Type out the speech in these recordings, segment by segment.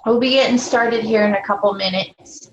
We'll be getting started here in a couple minutes.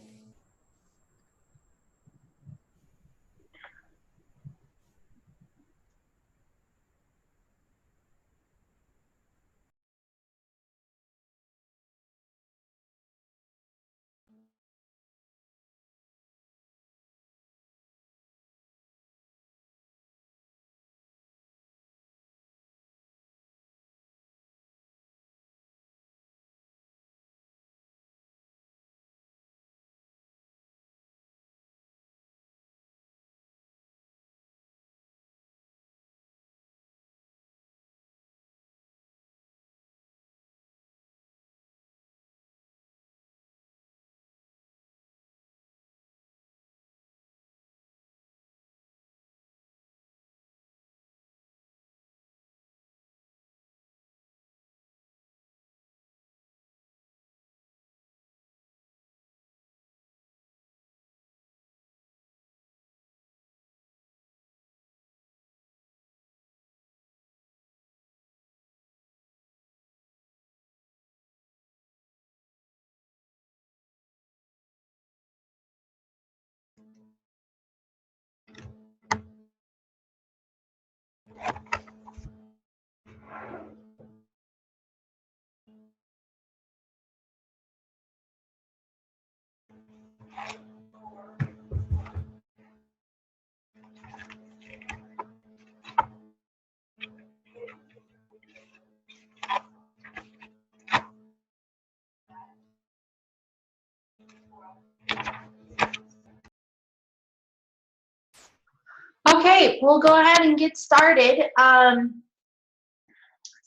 Okay, we'll go ahead and get started.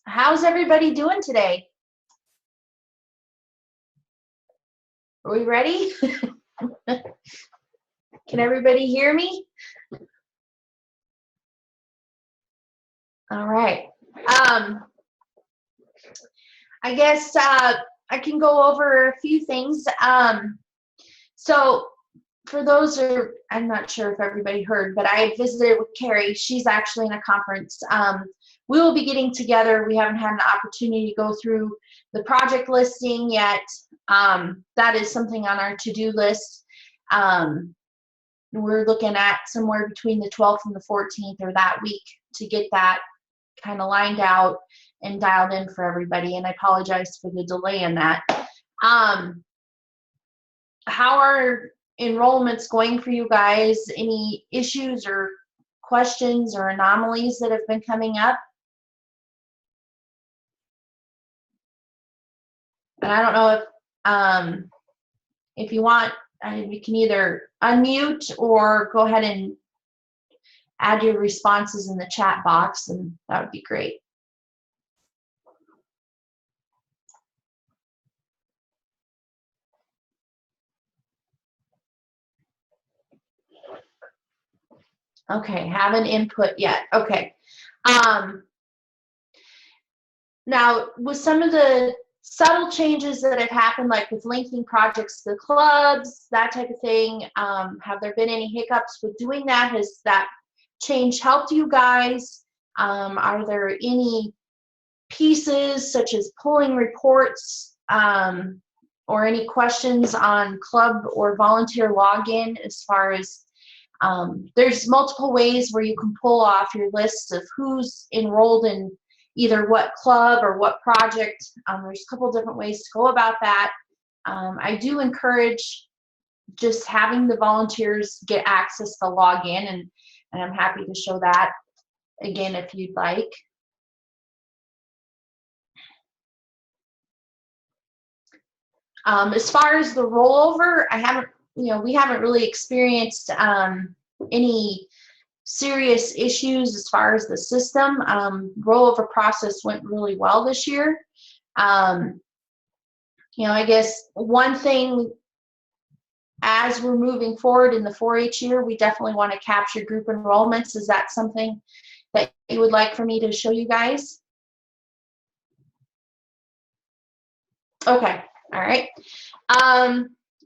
How's everybody doing today? Are we ready? Can everybody hear me? All right. I guess I can go over a few things. So for those I'm not sure if everybody heard, but I visited with Carrie. She's actually in a conference. We will be getting together. We haven't had an opportunity to go through the project listing yet. That is something on our to-do list. We're looking at somewhere between the 12th and the 14th or that week to get that kind of lined out and dialed in for everybody. And I apologize for the delay in that. How are enrollments going for you guys? Any issues or questions or anomalies that have been coming up? And I don't know if you want, you can either unmute or go ahead and add your responses in the chat box, and that would be great. Okay, haven't input yet. Okay. Now, with some of the subtle changes that have happened, like with linking projects to clubs, that type of thing, have there been any hiccups with doing that? Has that change helped you guys? Are there any pieces such as pulling reports or any questions on club or volunteer login as far as There's multiple ways where you can pull off your lists of who's enrolled in either what club or what project. There's a couple different ways to go about that. I do encourage just having the volunteers get access to log in, and I'm happy to show that again if you'd like. As far as the rollover, we haven't really experienced any serious issues as far as the system. Rollover process went really well this year. I guess one thing as we're moving forward in the 4-H year, we definitely want to capture group enrollments. Is that something that you would like for me to show you guys? Okay, all right.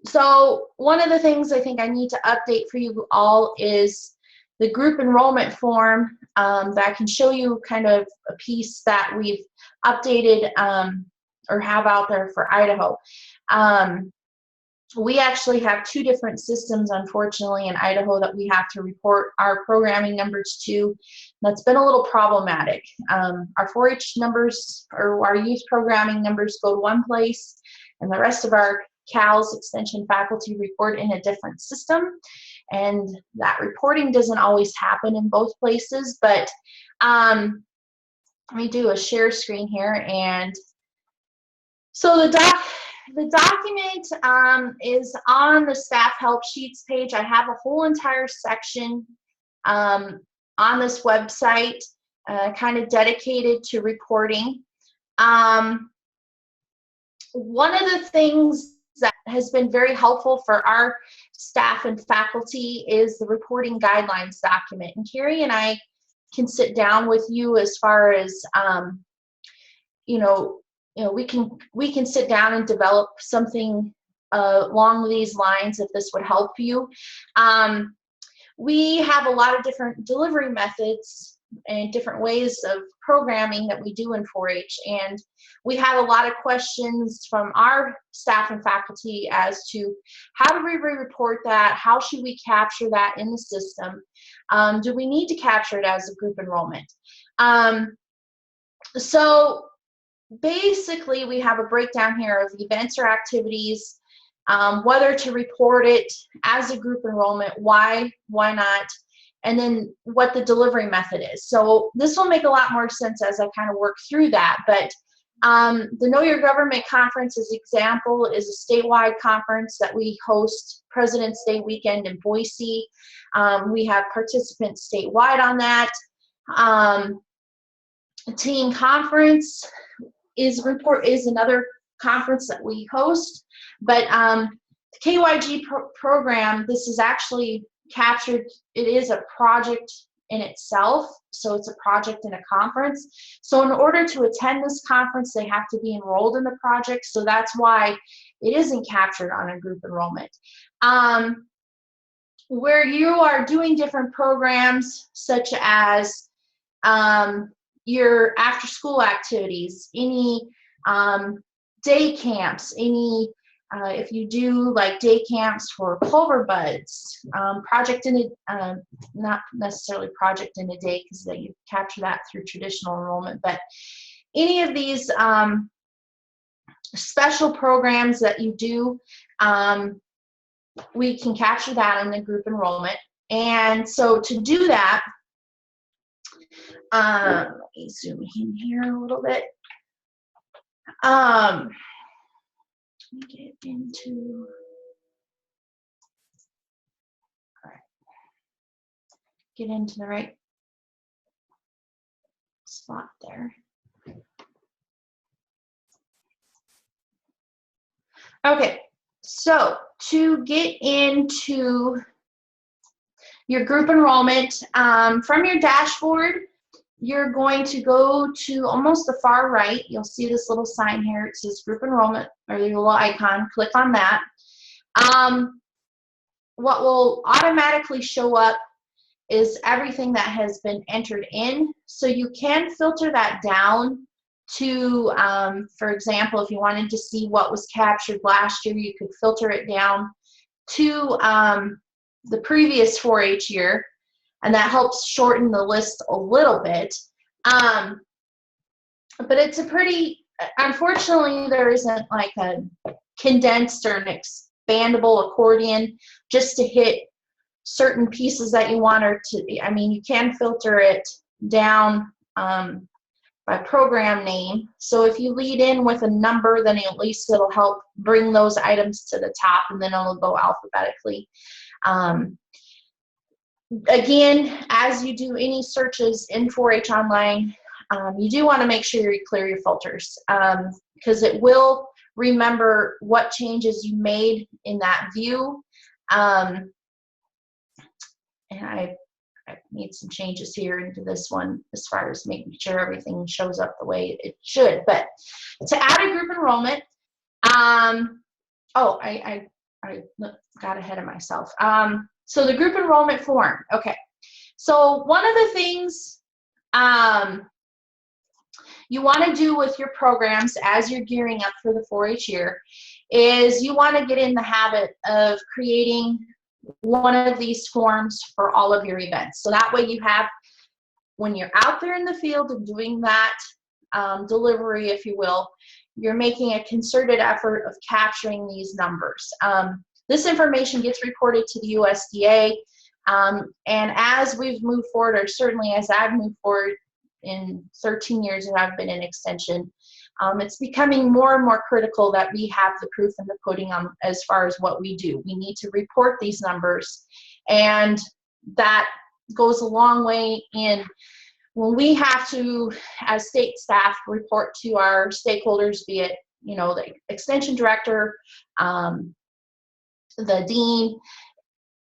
So one of the things I think I need to update for you all is the group enrollment form that I can show you kind of a piece that we've updated or have out there for Idaho. We actually have 2 different systems, unfortunately, in Idaho that we have to report our programming numbers to. That's been a little problematic. Our 4-H numbers or our youth programming numbers go to one place, and the rest of our CALS extension faculty report in a different system. And that reporting doesn't always happen in both places, but let me do a share screen here. And so the document is on the staff help sheets page. I have a whole entire section on this website kind of dedicated to reporting. One of the things that has been very helpful for our staff and faculty is the reporting guidelines document. And Carrie and I can sit down with you as far as we can sit down and develop something along these lines if this would help you. We have a lot of different delivery methods and different ways of programming that we do in 4-H, and we have a lot of questions from our staff and faculty as to how do we report that, how should we capture that in the system, do we need to capture it as a group enrollment. So basically we have a breakdown here of events or activities, whether to report it as a group enrollment, why not, and then what the delivery method is. So this will make a lot more sense as I kind of work through that. But the Know Your Government Conference, as example, is a statewide conference that we host President's Day weekend in Boise. We have participants statewide on that. Teen Conference is another conference that we host, but the KYG program, this is actually captured. It is a project in itself, so it's a project in a conference. So in order to attend this conference, they have to be enrolled in the project, so that's why it isn't captured on a group enrollment. Where you are doing different programs, such as your after-school activities, any day camps, any if you do like day camps for Clover Buds, project in a not necessarily project in a day because you capture that through traditional enrollment, but any of these special programs that you do, we can capture that in the group enrollment. And so to do that, let me zoom in here a little bit. Let me get into, all right, get into the right spot there. Okay, so to get into your group enrollment, from your dashboard, you're going to go to almost the far right. You'll see this little sign here. It says group enrollment, or the little icon. Click on that. What will automatically show up is everything that has been entered in. So you can filter that down to, for example, if you wanted to see what was captured last year, you could filter it down to the previous 4-H year, and that helps shorten the list a little bit. But it's a pretty, unfortunately, there isn't like a condensed or an expandable accordion just to hit certain pieces that you want, or to, I mean, you can filter it down by program name. So if you lead in with a number, then at least it'll help bring those items to the top, and then it'll go alphabetically. Again, as you do any searches in 4-H Online, you do want to make sure you clear your filters, because it will remember what changes you made in that view. And I made some changes here into this one as far as making sure everything shows up the way it should. But to add a group enrollment, oh, I got ahead of myself. So the group enrollment form. Okay. So one of the things you want to do with your programs as you're gearing up for the 4-H year is you want to get in the habit of creating one of these forms for all of your events. So that way you have, when you're out there in the field and doing that delivery, if you will, you're making a concerted effort of capturing these numbers. This information gets reported to the USDA, and as we've moved forward, or certainly as I've moved forward in 13 years that I've been in extension, it's becoming more and more critical that we have the proof in the pudding on as far as what we do. We need to report these numbers, and that goes a long way in when we have to, as state staff, report to our stakeholders, be it, you know, the extension director, the dean,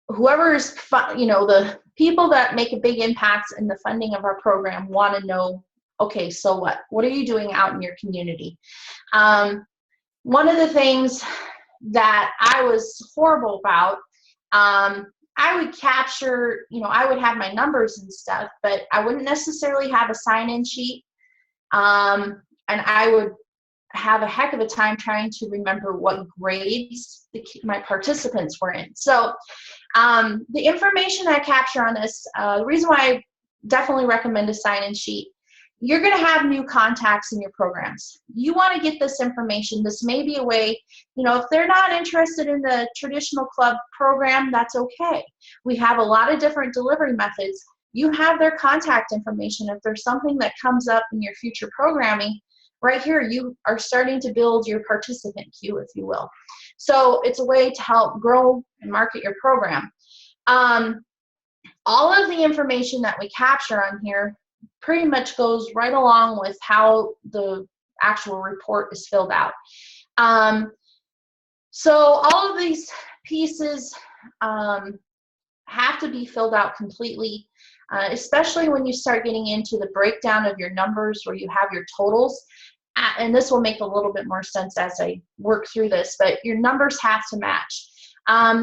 whoever is, you know, the people that make a big impact in the funding of our program want to know, okay, so what? What are you doing out in your community? One of the things that I was horrible about, I would capture, you know, I would have my numbers and stuff, but I wouldn't necessarily have a sign-in sheet, and I would have a heck of a time trying to remember what grades my participants were in. So the information I capture on this, the reason why I definitely recommend a sign-in sheet, you're going to have new contacts in your programs. You want to get this information. This may be a way, you know, if they're not interested in the traditional club program, that's okay. We have a lot of different delivery methods. You have their contact information. If there's something that comes up in your future programming, right here, you are starting to build your participant queue, if you will. So it's a way to help grow and market your program. All of the information that we capture on here pretty much goes right along with how the actual report is filled out. So all of these pieces have to be filled out completely, especially when you start getting into the breakdown of your numbers where you have your totals. And this will make a little bit more sense as I work through this, but your numbers have to match.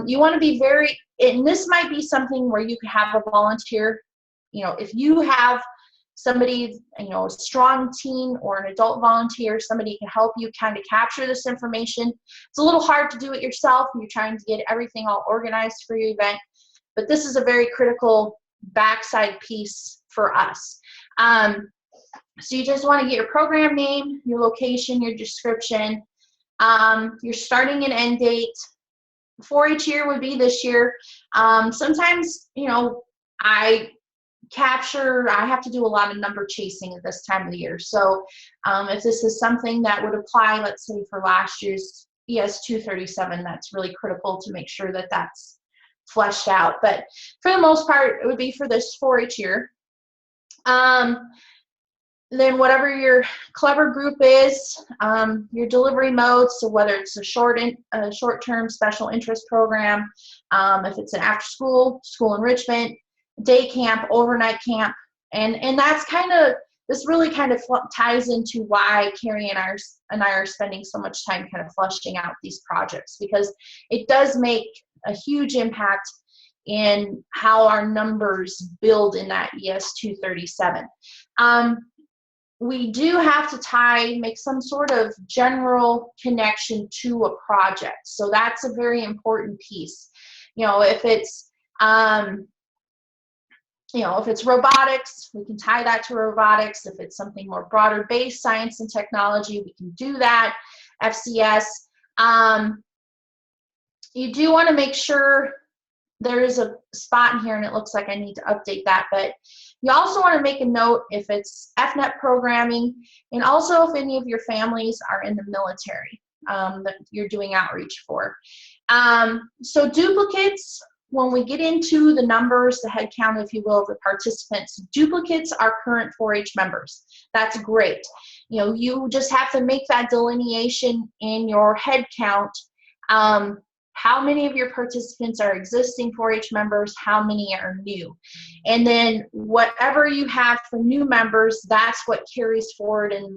You want to be very, and this might be something where you could have a volunteer, you know, if you have somebody, you know, a strong teen or an adult volunteer, somebody can help you kind of capture this information. It's a little hard to do it yourself when you're trying to get everything all organized for your event, but this is a very critical backside piece for us. So you just want to get your program name, your location, your description, your starting and end date. 4-H year would be this year. Sometimes, you know, I have to do a lot of number chasing at this time of the year. So if this is something that would apply, let's say for last year's ES 237, that's really critical to make sure that that's fleshed out. But for the most part, it would be for this 4-H year. Then whatever your clever group is, your delivery mode, so whether it's a short-term special interest program, if it's an after-school, school enrichment, day camp, overnight camp, and that's kind of, this really kind of ties into why Carrie and I are spending so much time kind of fleshing out these projects, because it does make a huge impact in how our numbers build in that ES 237. We do have to make some sort of general connection to a project. So that's a very important piece. You know, if it's You know, if it's robotics, we can tie that to robotics. If it's something more broader based, science and technology, we can do that. FCS. You do want to make sure there is a spot in here, and it looks like I need to update that, but you also want to make a note if it's FNET programming, and also if any of your families are in the military that you're doing outreach for. So duplicates, when we get into the numbers, the head count, if you will, of the participants, duplicates are current 4-H members. That's great. You know, you just have to make that delineation in your head count. How many of your participants are existing 4-H members, how many are new. And then whatever you have for new members, that's what carries forward in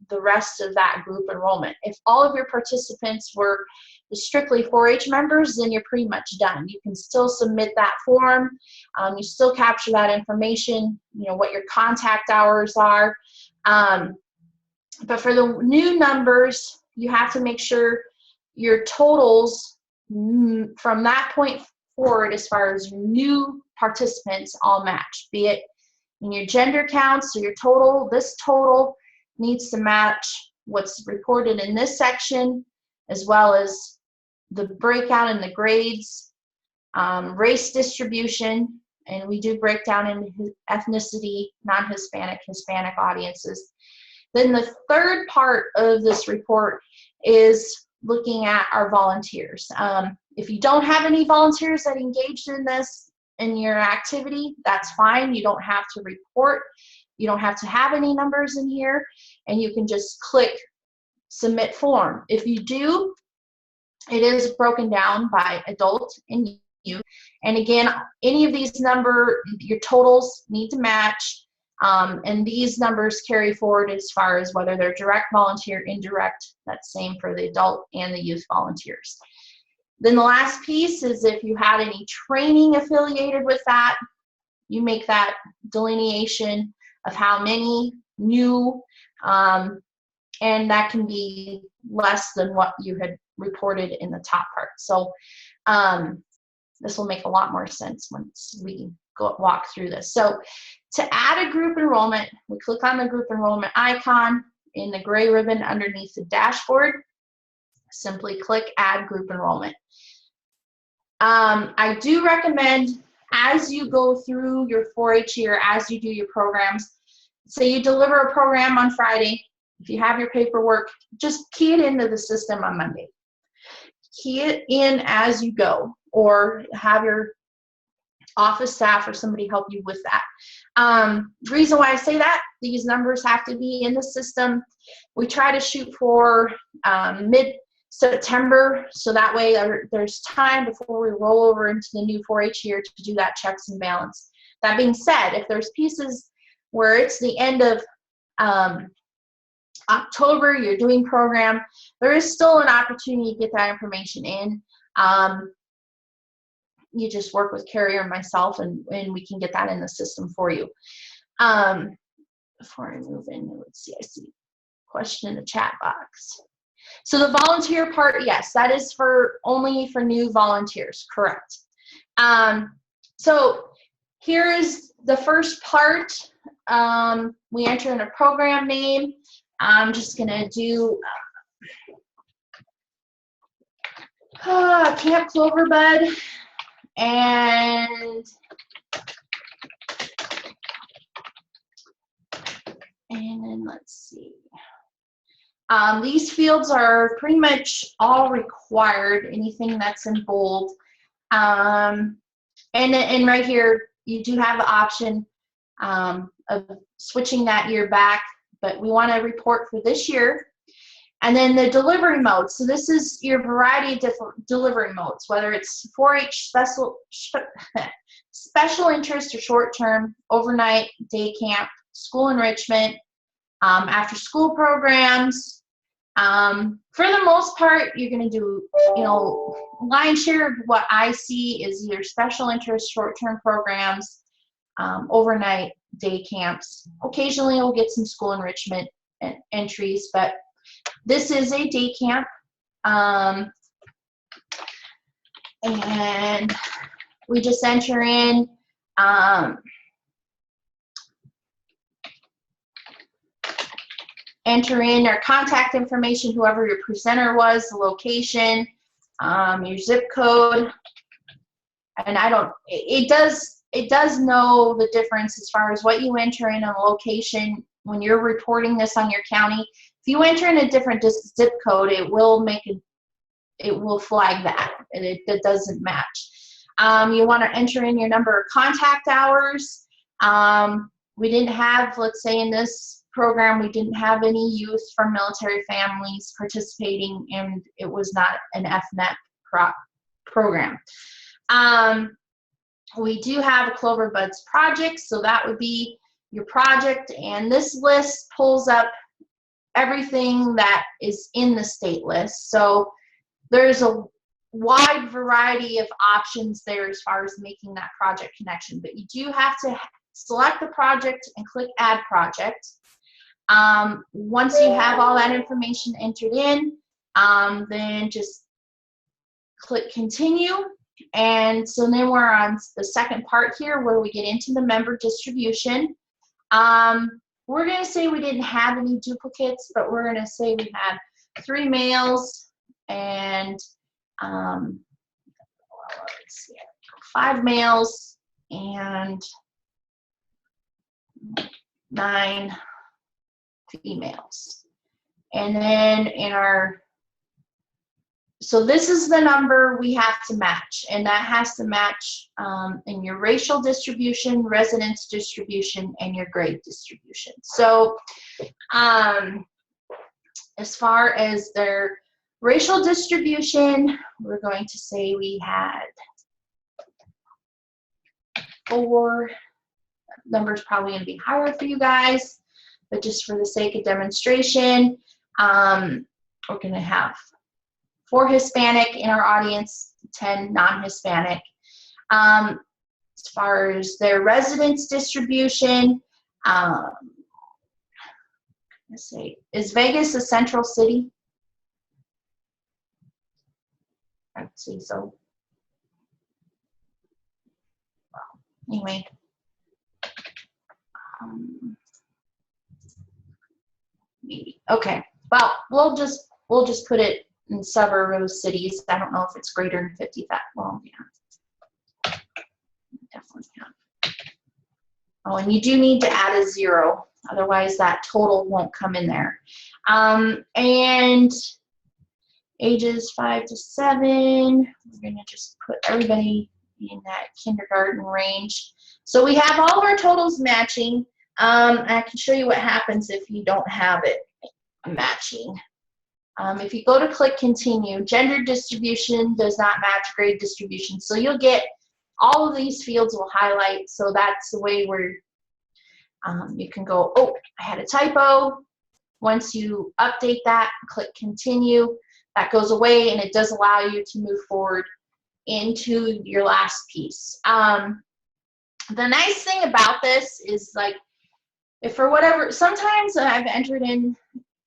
the rest of that group enrollment. If all of your participants were strictly 4-H members, then you're pretty much done. You can still submit that form. You still capture that information, you know, what your contact hours are. But for the new numbers, you have to make sure your totals from that point forward, as far as new participants, all match, be it in your gender counts. So your total, this total needs to match what's reported in this section, as well as the breakout in the grades, race distribution, and we do break down in ethnicity, non-Hispanic, Hispanic audiences. Then the third part of this report is looking at our volunteers. If you don't have any volunteers that engaged in this, in your activity, that's fine. You don't have to report. You don't have to have any numbers in here, and you can just click submit form. If you do, it is broken down by adult and youth. And again, any of these your totals need to match. And these numbers carry forward as far as whether they're direct volunteer, indirect. That's same for the adult and the youth volunteers. Then the last piece is if you had any training affiliated with that, you make that delineation of how many new, and that can be less than what you had reported in the top part. So this will make a lot more sense once we walk through this. So to add a group enrollment, we click on the group enrollment icon in the gray ribbon underneath the dashboard. Simply click add group enrollment. I do recommend, as you go through your 4-H year, as you do your programs, say you deliver a program on Friday, if you have your paperwork, just key it into the system on Monday. Key it in as you go, or have your office staff or somebody help you with that. The reason why I say that, these numbers have to be in the system. We try to shoot for mid-September, so that way there's time before we roll over into the new 4-H year to do that checks and balance. That being said, if there's pieces where it's the end of October, you're doing program, there is still an opportunity to get that information in. You just work with Carrie or myself, and we can get that in the system for you. Before I move in, let's see, I see a question in the chat box. So the volunteer part, yes, that is only for new volunteers, correct. So here is the first part. We enter in a program name. I'm just gonna do Camp Cloverbud, and then let's see. These fields are pretty much all required, anything that's in bold. And right here, you do have the option of switching that year back, but we want to report for this year. And then the delivery mode. So this is your variety of different delivery modes, whether it's 4-H special interest or short-term, overnight, day camp, school enrichment, after school programs. For the most part, you're going to do, lion's share of what I see is your special interest, short-term programs, overnight, day camps. Occasionally, we'll get some school enrichment entries, but this is a day camp. And we just enter in our contact information, whoever your presenter was, the location, your zip code, and it does know the difference as far as what you enter in a location when you're reporting this on your county. If you enter in a different zip code, it will flag that, and it doesn't match. You want to enter in your number of contact hours. We didn't have, let's say in this program, we didn't have any youth from military families participating, and it was not an FNEP program. We do have a Clover Buds project, so that would be your project, and this list pulls up everything that is in the state list. So there's a wide variety of options there as far as making that project connection, but you do have to select the project and click Add Project. Once you have all that information entered in, then just click Continue. And so then we're on the second part here where we get into the member distribution. We're going to say we didn't have any duplicates, but we're going to say we had 3 males and let's see, 5 males and 9 females. And then so this is the number we have to match, and that has to match in your racial distribution, residence distribution, and your grade distribution. So as far as their racial distribution, we're going to say we had 4. Number's probably going to be higher for you guys, but just for the sake of demonstration, we're going to have 4 Hispanic in our audience, 10 non-Hispanic. As far as their residence distribution, let's see, is Vegas a central city? I'd say so. Well, anyway. Maybe. Okay. Well, we'll just put it in suburban cities. I don't know if it's greater than 50,000. Well, yeah, definitely can. Oh, and you do need to add a 0, otherwise that total won't come in there. And ages 5 to 7. We're gonna just put everybody in that kindergarten range. So we have all of our totals matching. I can show you what happens if you don't have it matching. If you go to click Continue, gender distribution does not match grade distribution. So you'll get all of these fields will highlight. So that's the way where you can go, oh, I had a typo. Once you update that, click Continue. That goes away, and it does allow you to move forward into your last piece. The nice thing about this is, like, if for whatever, sometimes I've entered in,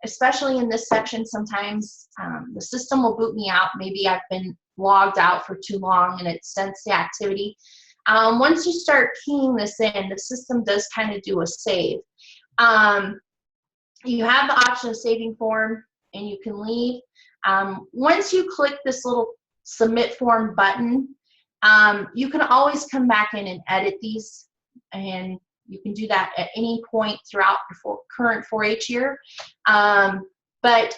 especially in this section, sometimes the system will boot me out. Maybe I've been logged out for too long and it sends the activity. Once you start keying this in, the system does kind of do a save. You have the option of saving form, and you can leave. Once you click this little submit form button, you can always come back in and edit these, and you can do that at any point throughout your current 4-H year. But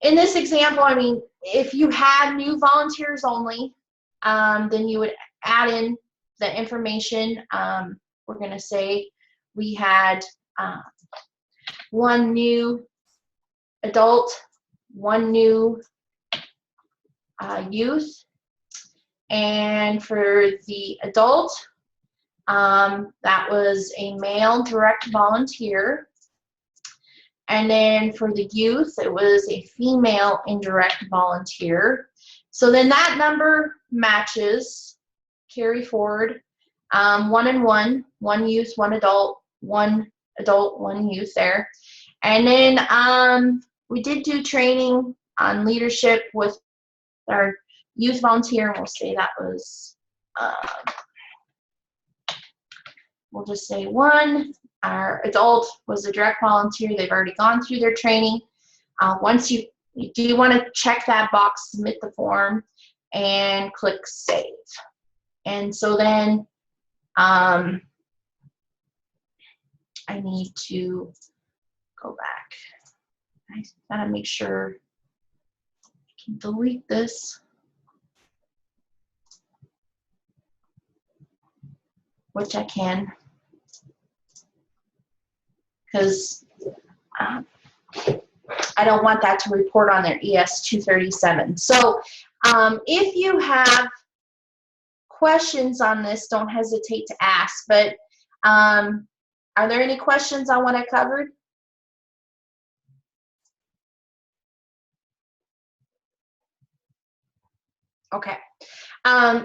in this example, I mean, if you had new volunteers only, then you would add in the information. We're going to say we had 1 new adult, 1 new youth, and for the adult, that was a male direct volunteer, and then for the youth, it was a female indirect volunteer. So then that number matches, carry forward, 1 and 1, 1 youth, 1 adult, 1 adult, 1 youth there. And then we did do training on leadership with our youth volunteer, and we'll say that was um, we'll just say 1, our adult was a direct volunteer. They've already gone through their training. Once you do want to check that box, submit the form, and click save. And so then I need to go back. I gotta make sure I can delete this, which I can, because I don't want that to report on their ES 237. So if you have questions on this, don't hesitate to ask. But are there any questions on what I covered? Okay.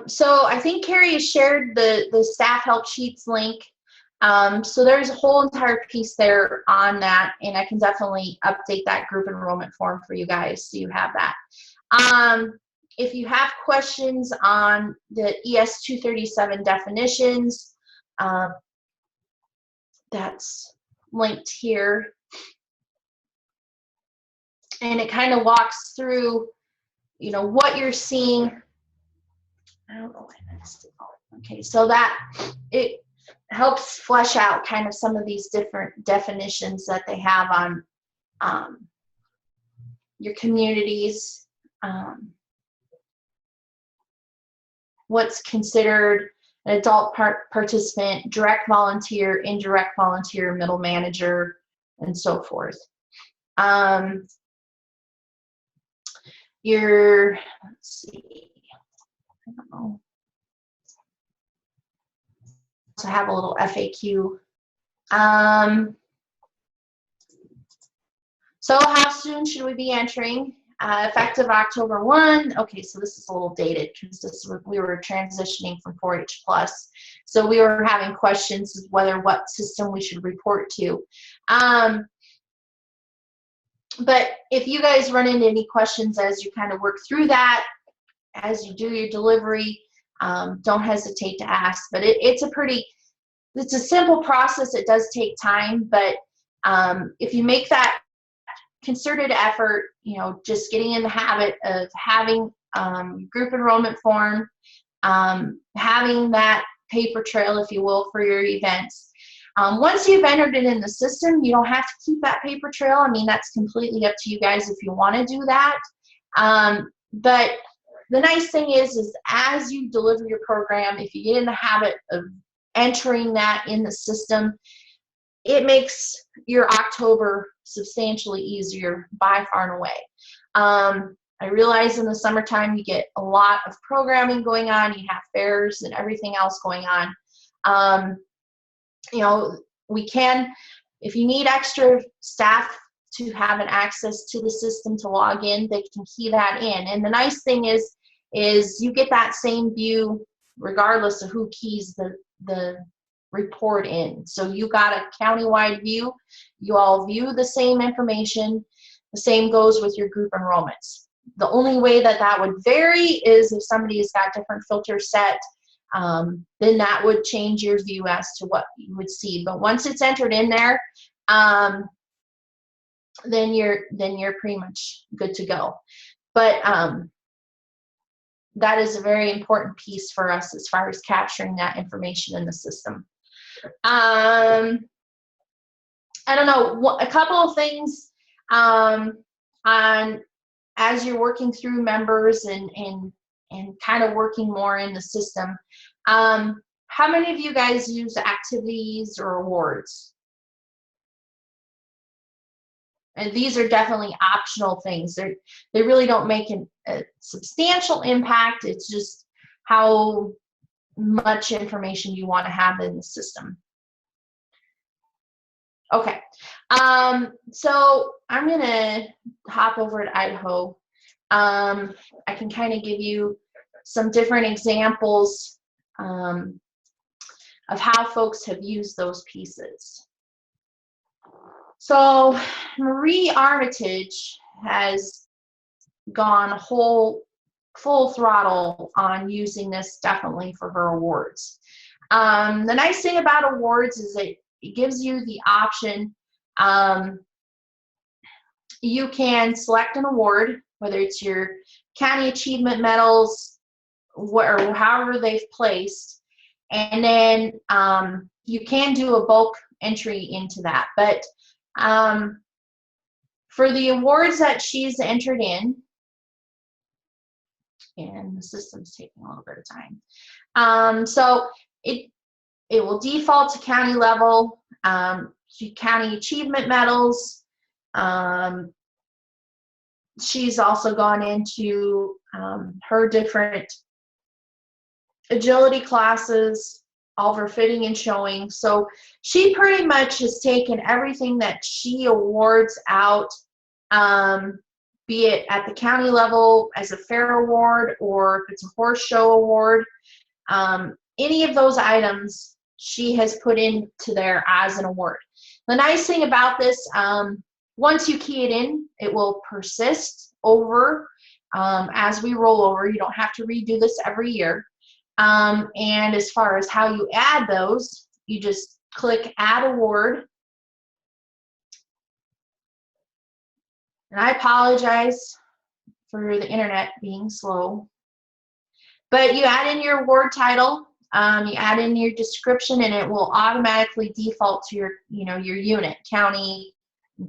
So I think Carrie has shared the staff help sheets link. So there's a whole entire piece there on that, and I can definitely update that group enrollment form for you guys so you have that. If you have questions on the ES 237 definitions, that's linked here. And it kind of walks through, you know, what you're seeing. I don't know why that's, okay, so that it helps flesh out kind of some of these different definitions that they have on your communities, what's considered an adult participant, direct volunteer, indirect volunteer, middle manager, and so forth. Let's see, I don't know. To have a little FAQ. So how soon should we be entering? Effective October 1. Okay, so this is a little dated because we were transitioning from 4-H plus. So we were having questions as whether what system we should report to. But if you guys run into any questions as you kind of work through that, as you do your delivery, don't hesitate to ask. But it's a simple process. It does take time, but if you make that concerted effort, you know, just getting in the habit of having group enrollment form, having that paper trail, if you will, for your events. Once you've entered it in the system, you don't have to keep that paper trail. I mean, that's completely up to you guys if you want to do that. But the nice thing is as you deliver your program, if you get in the habit of entering that in the system, it makes your October substantially easier by far and away. I realize in the summertime you get a lot of programming going on, you have fairs and everything else going on. You know, we can, if you need extra staff to have an access to the system to log in, they can key that in. And the nice thing is you get that same view regardless of who keys the report in. So you got a countywide view. You all view the same information. The same goes with your group enrollments. The only way that would vary is if somebody has got different filters set, then that would change your view as to what you would see. But once it's entered in there, then you're pretty much good to go. But that is a very important piece for us as far as capturing that information in the system. I don't know, a couple of things on as you're working through members and kind of working more in the system. How many of you guys use activities or awards? And these are definitely optional things. They really don't make a substantial impact. It's just how much information you want to have in the system. Okay, so I'm gonna hop over to Idaho. I can kind of give you some different examples of how folks have used those pieces. So Marie Armitage has gone a whole full throttle on using this definitely for her awards. The nice thing about awards is it gives you the option. You can select an award, whether it's your county achievement medals, or however they've placed, and then you can do a bulk entry into that. But for the awards that she's entered in, and the system's taking a little bit of time, so it will default to county level, to county achievement medals. She's also gone into her different agility classes, all of her fitting and showing. So she pretty much has taken everything that she awards out, be it at the county level as a fair award, or if it's a horse show award, any of those items she has put into there as an award. The nice thing about this, once you key it in, it will persist over as we roll over. You don't have to redo this every year. And as far as how you add those, you just click Add Award. And I apologize for the internet being slow. But you add in your award title, you add in your description, and it will automatically default to your, your unit, county,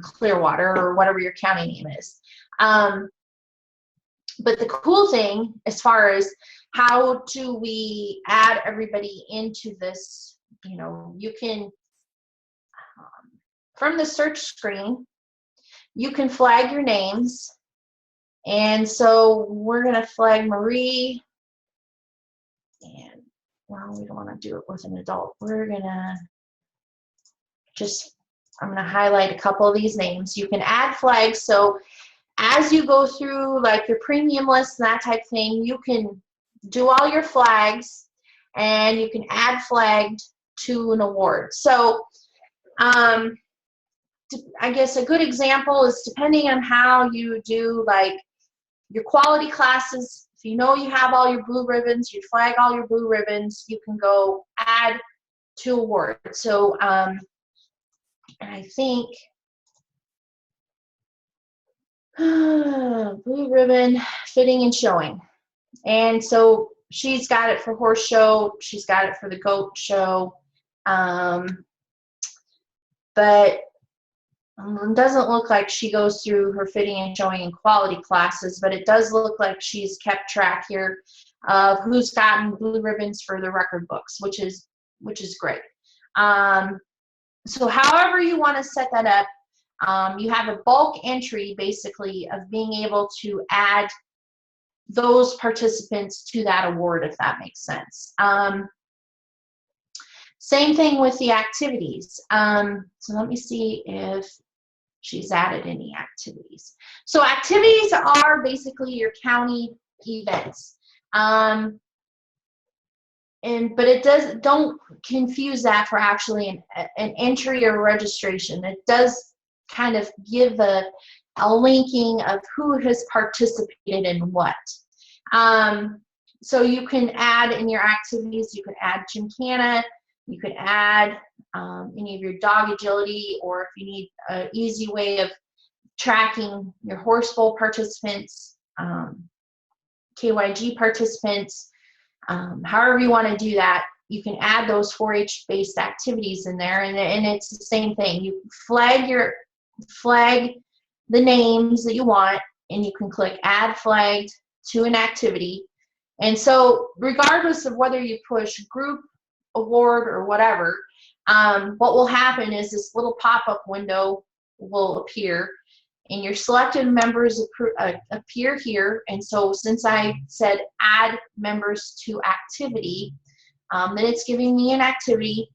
Clearwater, or whatever your county name is. But the cool thing, as far as how do we add everybody into this, you can, from the search screen, you can flag your names. And so we're going to flag Marie. And, well, we don't want to do it with an adult. We're going to I'm going to highlight a couple of these names. You can add flags. So as you go through like your premium list and that type of thing, you can do all your flags and you can add flagged to an award. So I guess a good example is, depending on how you do like your quality classes, if you know you have all your blue ribbons, you flag all your blue ribbons, you can go add to award. So I think blue ribbon, fitting and showing. And so she's got it for horse show, she's got it for the goat show, but it doesn't look like she goes through her fitting and showing and quality classes, but it does look like she's kept track here of who's gotten blue ribbons for the record books, which is great. So however you want to set that up, you have a bulk entry basically of being able to add those participants to that award, if that makes sense. Same thing with the activities. So let me see if she's added any activities. So activities are basically your county events. But don't confuse that for actually an entry or registration. It does kind of give a linking of who has participated in what. So you can add in your activities, you can add gymkhana, you can add any of your dog agility, or if you need an easy way of tracking your horse foal participants, KYG participants, however you want to do that, you can add those 4-H based activities in there, and it's the same thing. You flag the names that you want, and you can click Add Flagged to an activity. And so regardless of whether you push group, award, or whatever, what will happen is this little pop-up window will appear, and your selected members appear here. And so since I said add members to activity, then it's giving me an activity.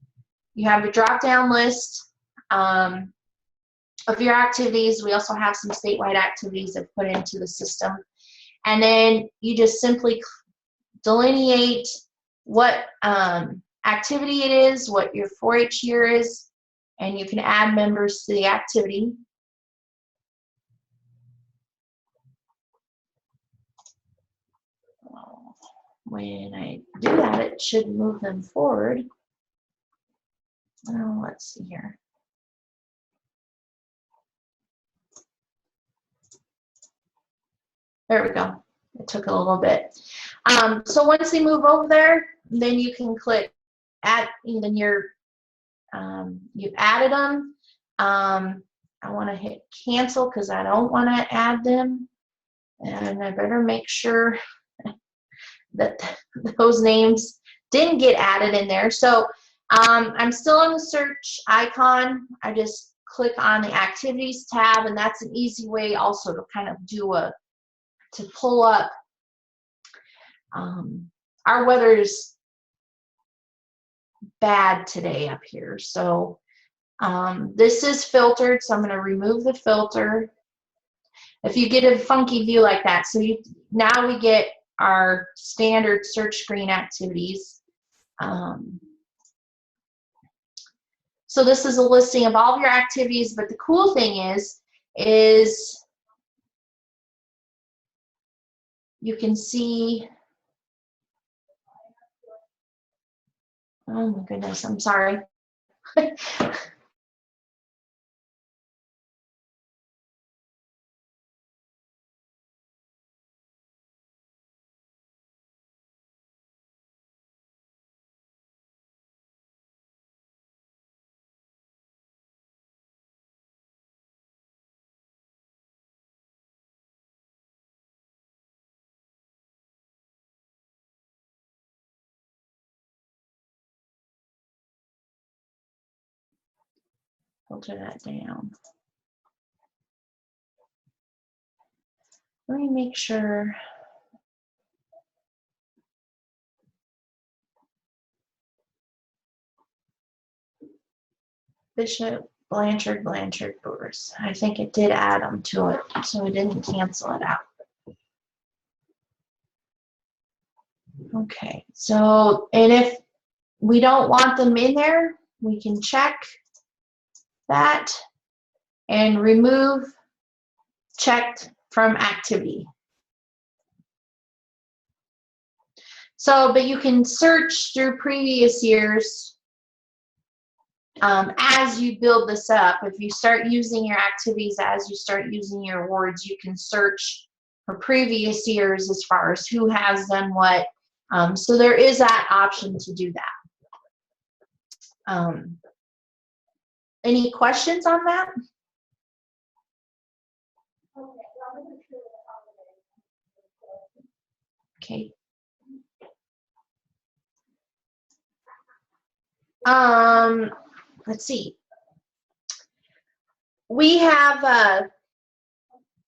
You have a drop-down list of your activities. We also have some statewide activities that put into the system. And then you just simply delineate what activity it is, what your 4-H year is, and you can add members to the activity. when I do that, it should move them forward. Oh, let's see here. There we go. It took a little bit. So once they move over there, then you can click add, then you've added them. I want to hit cancel because I don't want to add them. And I better make sure that those names didn't get added in there. So I'm still on the search icon. I just click on the activities tab, and that's an easy way also to kind of to pull up. Our weather is bad today up here, so this is filtered, so I'm going to remove the filter. If you get a funky view like that, so now we get our standard search screen activities. So this is a listing of all of your activities, but the cool thing is you can see, oh my goodness, I'm sorry. Filter that down. Let me make sure. Bishop, Blanchard, Boers. I think it did add them to it, so it didn't cancel it out. Okay, so, and if we don't want them in there, we can check that and remove checked from activity. So, but you can search through previous years as you build this up. If you start using your activities, as you start using your awards, you can search for previous years as far as who has done what. So there is that option to do that. Any questions on that? Okay. Let's see. We have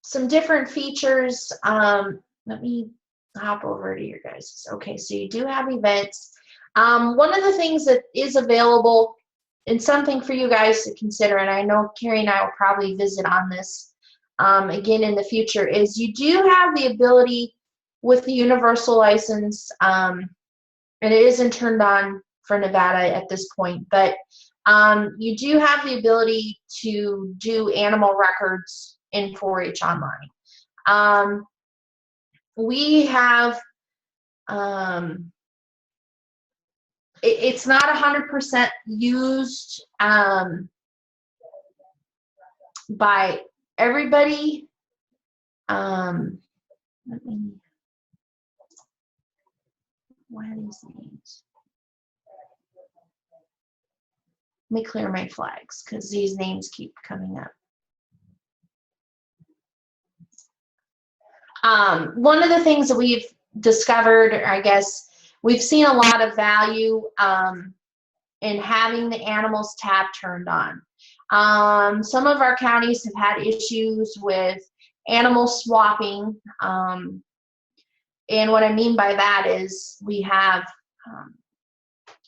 some different features. Let me hop over to your guys. Okay, so you do have events. One of the things that is available, and something for you guys to consider, and I know Carrie and I will probably visit on this again in the future, is you do have the ability with the universal license, and it isn't turned on for Nevada at this point, but you do have the ability to do animal records in 4-H online. We have, it's not 100% used by everybody. Why are these names? Let me clear my flags because these names keep coming up. One of the things that we've discovered, or I guess we've seen a lot of value in having the animals tab turned on. Some of our counties have had issues with animal swapping. And what I mean by that is we have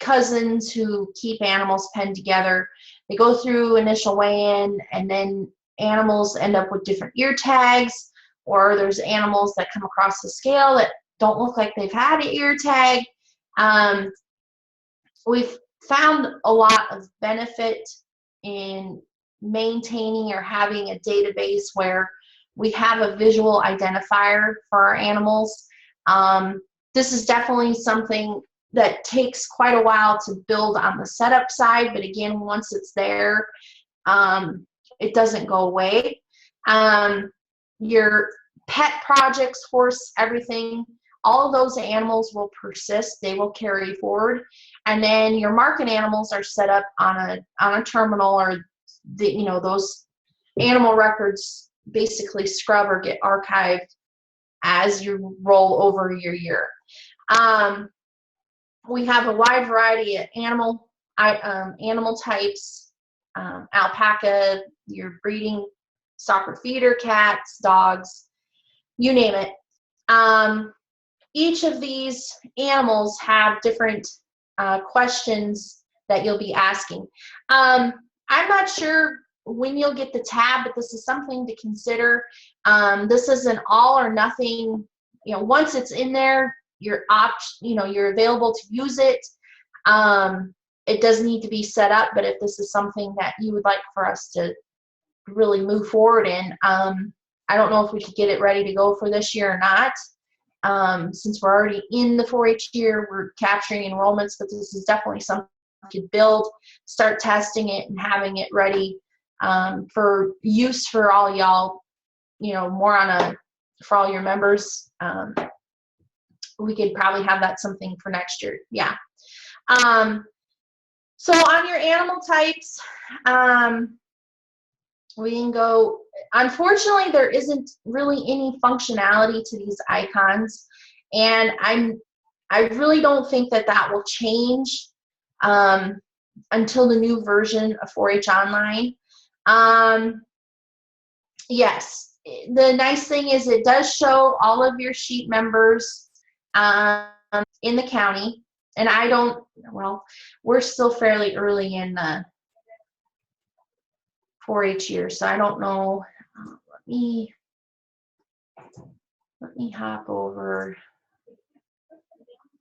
cousins who keep animals penned together. They go through initial weigh-in, and then animals end up with different ear tags, or there's animals that come across the scale that don't look like they've had an ear tag. We've found a lot of benefit in maintaining or having a database where we have a visual identifier for our animals. This is definitely something that takes quite a while to build on the setup side, but again, once it's there, it doesn't go away. Your pet projects, horse, everything, all of those animals will persist. They will carry forward. And then your market animals are set up on a terminal, or those animal records basically scrub or get archived as you roll over your year. We have a wide variety of animal types, alpaca, your breeding soccer feeder, cats, dogs, you name it. Each of these animals have different questions that you'll be asking. I'm not sure when you'll get the tab, but this is something to consider. This is an all or nothing. Once it's in there, you're available to use it. It does need to be set up, but if this is something that you would like for us to really move forward in, I don't know if we could get it ready to go for this year or not. Since we're already in the 4-H year, we're capturing enrollments, but this is definitely something we could build, start testing it, and having it ready for use for all y'all, more for all your members. We could probably have that something for next year. Yeah. So on your animal types, we can go, unfortunately, there isn't really any functionality to these icons, and I really don't think that will change until the new version of 4-H Online. Yes, the nice thing is it does show all of your sheep members in the county, and we're still fairly early in the 4-H year, so I don't know. Let me hop over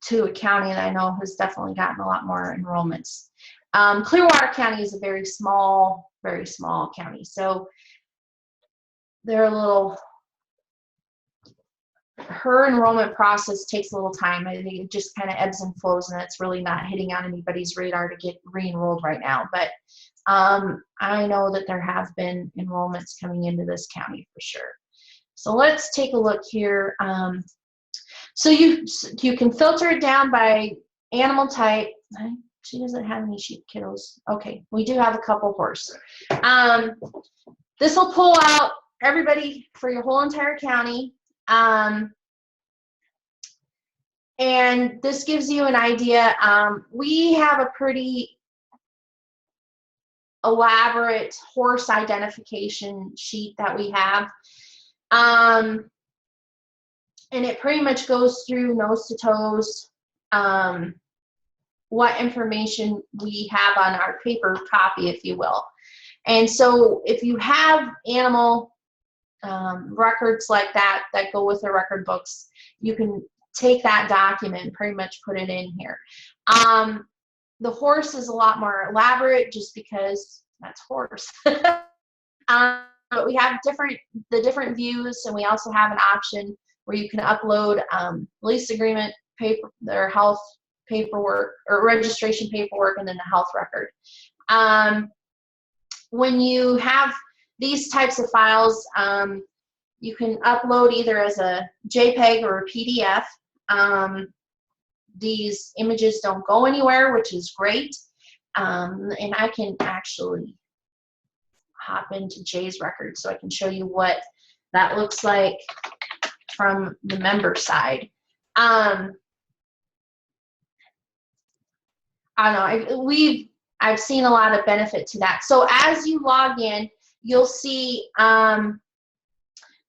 to a county that I know has definitely gotten a lot more enrollments. Clearwater County is a very small county, so her enrollment process takes a little time. I think it just kind of ebbs and flows, and it's really not hitting on anybody's radar to get re-enrolled right now. But I know that there have been enrollments coming into this county for sure. So let's take a look here. So you can filter it down by animal type. She doesn't have any sheep kiddos. Okay, we do have a couple horse. This will pull out everybody for your whole entire county. And this gives you an idea. We have a pretty elaborate horse identification sheet that we have. And it pretty much goes through nose to toes what information we have on our paper copy, if you will. And so if you have animal records like that go with the record books, you can take that document and pretty much put it in here. The horse is a lot more elaborate just because that's horse. But we have the different views, and we also have an option where you can upload lease agreement paper, their health paperwork or registration paperwork, and then the health record. When you have these types of files, you can upload either as a JPEG or a PDF. These images don't go anywhere, which is great. And I can actually hop into Jay's record so I can show you what that looks like from the member side. I don't know. I've seen a lot of benefit to that. So as you log in, you'll see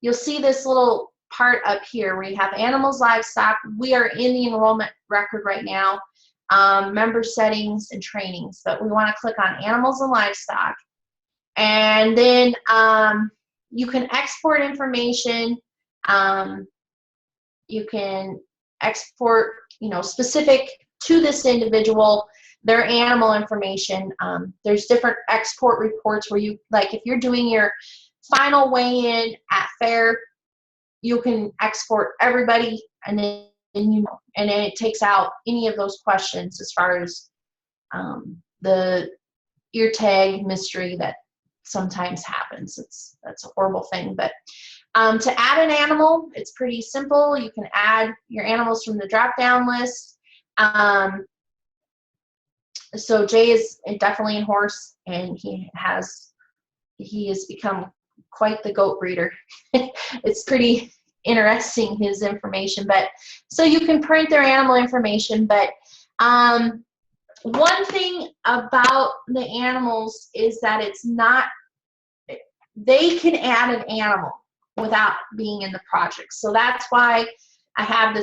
this little part up here where you have animals, livestock. We are in the enrollment record right now, member settings and trainings, but we want to click on animals and livestock. And then you can export information. You can export, specific to this individual, their animal information. There's different export reports where if you're doing your final weigh-in at fair, you can export everybody, and then and it takes out any of those questions as far as the ear tag mystery that sometimes happens. That's a horrible thing. But to add an animal, it's pretty simple. You can add your animals from the drop-down list. So Jay is definitely in horse, and he has become quite the goat breeder. It's pretty interesting, his information. But so you can print their animal information. But one thing about the animals is that it's not, they can add an animal without being in the project. So that's why I have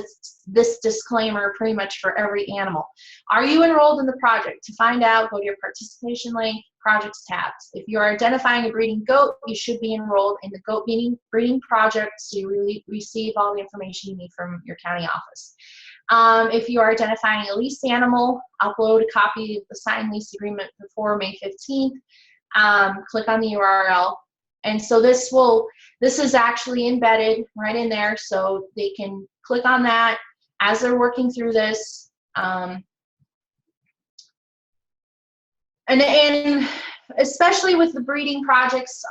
this disclaimer pretty much for every animal. Are you enrolled in the project? To find out, go to your participation link, projects tabs. If you are identifying a breeding goat, you should be enrolled in the goat breeding project, so you really receive all the information you need from your county office. If you are identifying a leased animal, upload a copy of the signed lease agreement before May 15th. Click on the URL. And so this is actually embedded right in there, so they can click on that as they're working through this. And especially with the breeding projects,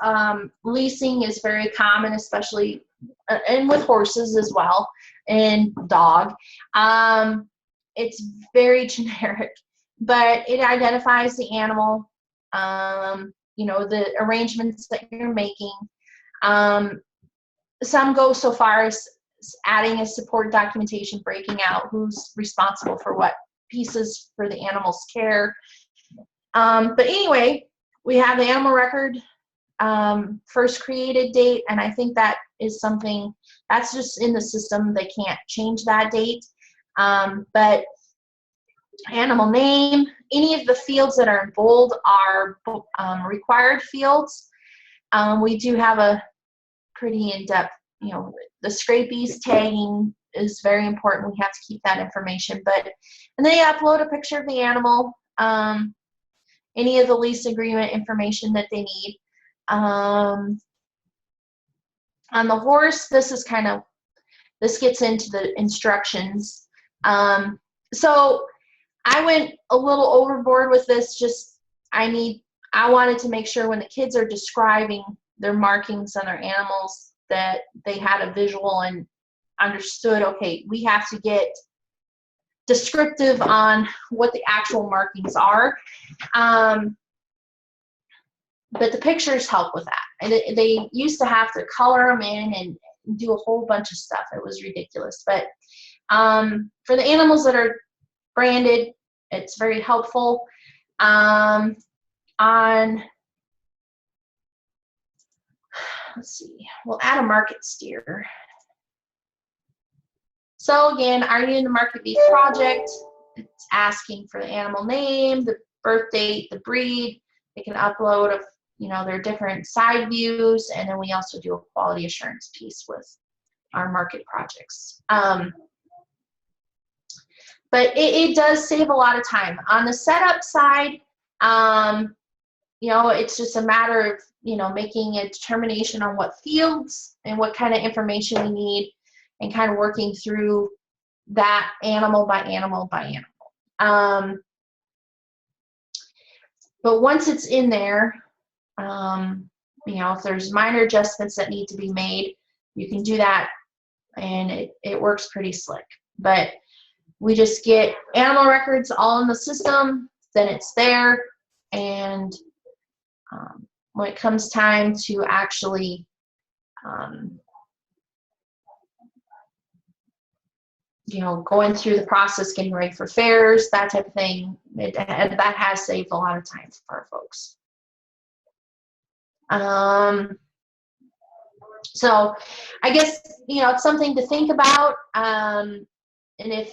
leasing is very common, especially, and with horses as well, and dog. It's very generic, but it identifies the animal, the arrangements that you're making. Some go so far as adding a support documentation, breaking out who's responsible for what pieces for the animal's care. But anyway, we have the animal record first created date, and I think that is something that's just in the system. They can't change that date. But animal name, any of the fields that are in bold are required fields. We do have a pretty in-depth, the scrapies tagging is very important. We have to keep that information. And they upload a picture of the animal, any of the lease agreement information that they need. On the horse, this gets into the instructions. So I went a little overboard with this. I wanted to make sure when the kids are describing their markings on their animals that they had a visual and understood, okay, we have to get descriptive on what the actual markings are. But the pictures help with that. And they used to have to color them in and do a whole bunch of stuff. It was ridiculous. But for the animals that are branded, it's very helpful. Let's see, we'll add a market steer. So again, are you in the market beef project? It's asking for the animal name, the birth date, the breed. They can upload their different side views, and then we also do a quality assurance piece with our market projects. But it does save a lot of time. On the setup side, it's just a matter of, making a determination on what fields and what kind of information you need, and kind of working through that animal by animal by animal. But once it's in there, if there's minor adjustments that need to be made, you can do that, and it works pretty slick. But we just get animal records all in the system, then it's there, and when it comes time to actually going through the process, getting ready for fairs, that type of thing, that has saved a lot of time for our folks. So I guess, it's something to think about. And if,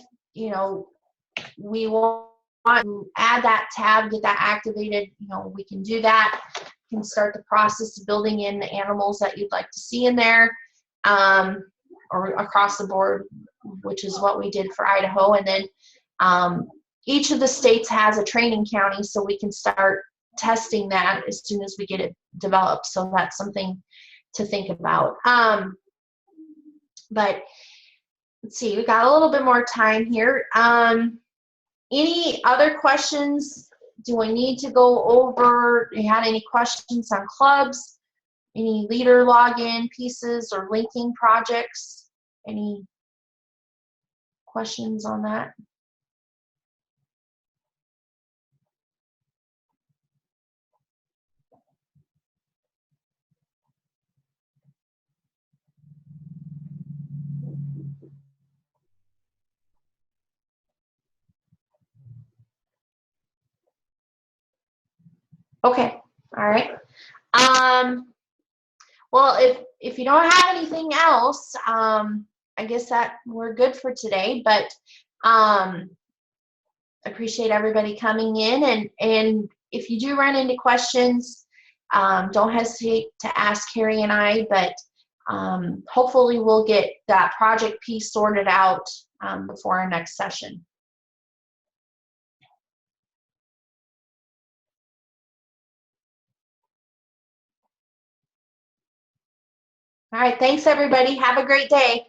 we want to add that tab, get that activated, we can do that. We can start the process of building in the animals that you'd like to see in there, or across the board, which is what we did for Idaho. And then each of the states has a training county, so we can start testing that as soon as we get it developed. So that's something to think about. But let's see, we got a little bit more time here. Any other questions? Do we need to go over, you had any questions on clubs? Any leader login pieces or linking projects? Any questions on that? Okay, all right. Well, if you don't have anything else, I guess that we're good for today. But appreciate everybody coming in, and if you do run into questions, don't hesitate to ask Carrie and I. But hopefully, we'll get that project piece sorted out before our next session. All right, thanks everybody. Have a great day.